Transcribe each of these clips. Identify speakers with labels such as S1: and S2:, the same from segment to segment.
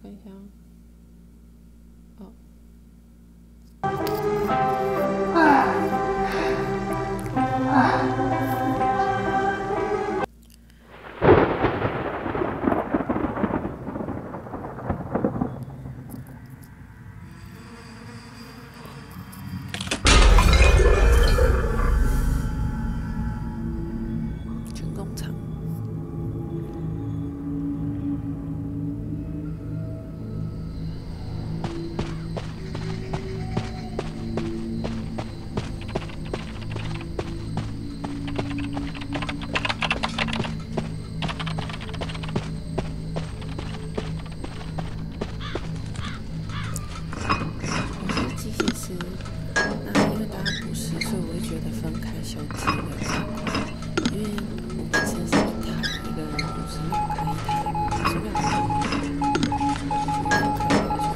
S1: 看一下哦。军工厂。机械师，那因为大家不是，所以我会觉得分开修机会比较快。因为我本身是一台，一个人50秒开一台，50秒开一台，我就分开了就。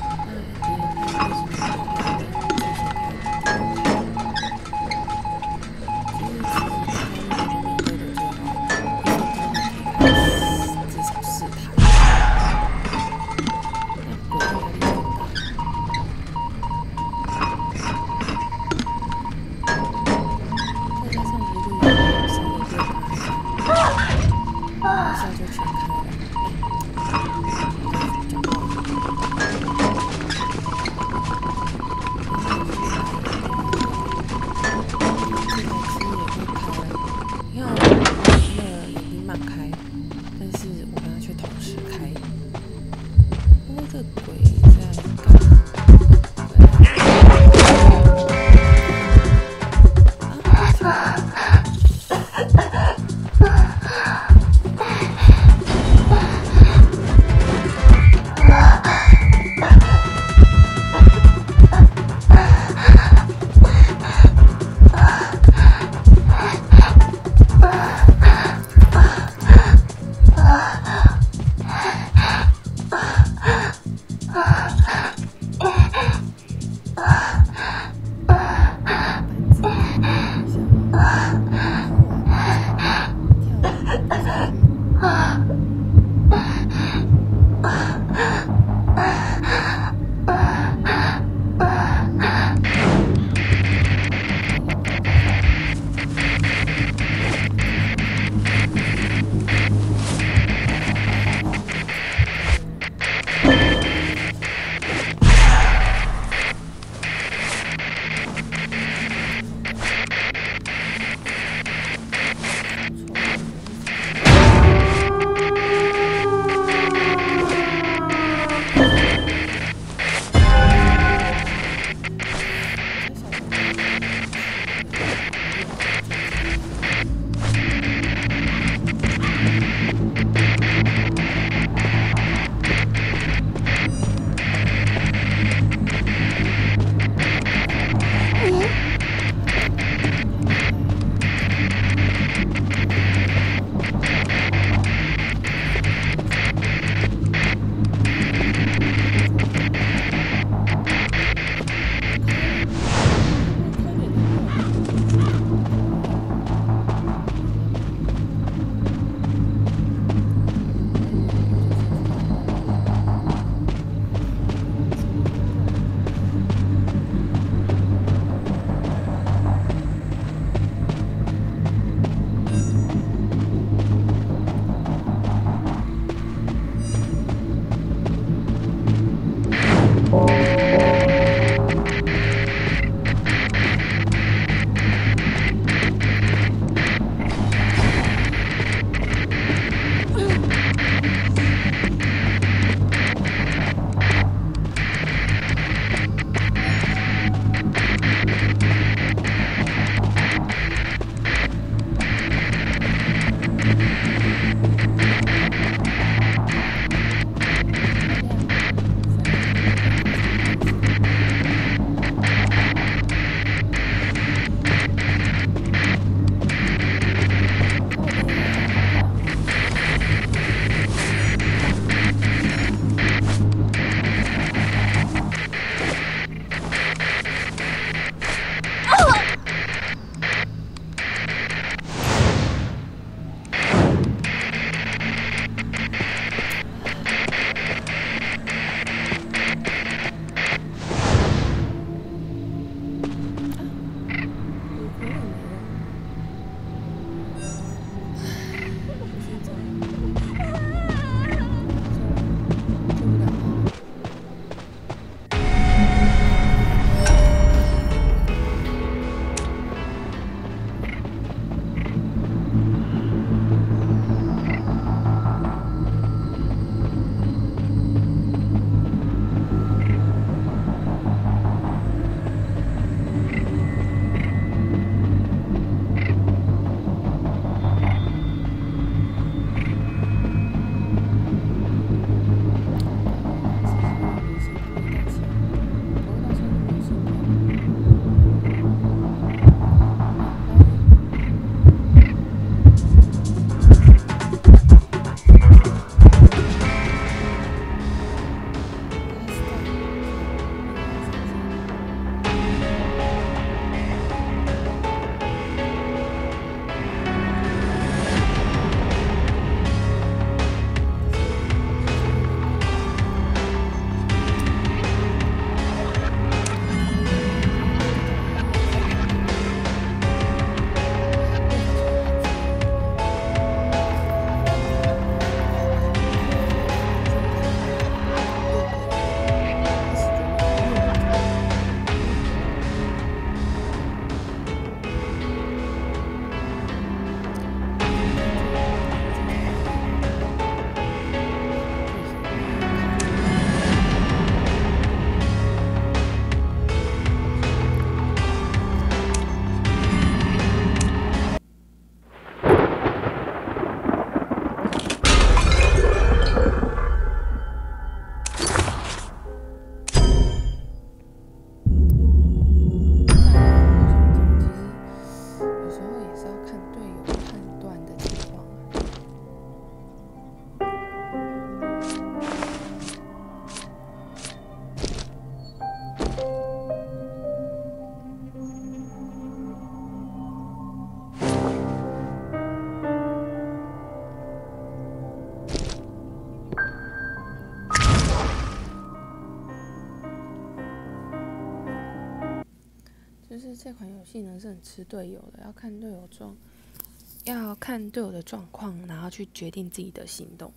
S1: 那别人开50秒开的，就先开第二台。就是其实大家如果都面对的最好，1分钟内可以开至少4台。那鬼的压力就很大。再加上如果有稍微变大一下就全开了。讲话。这台机也会开，你看我也已慢开，但是我跟他却同时开。不过这鬼在干嘛？候也是要看队友判断的情况啊。就是这款游戏呢是很吃队友的，要看队友的状况，然后去决定自己的行动。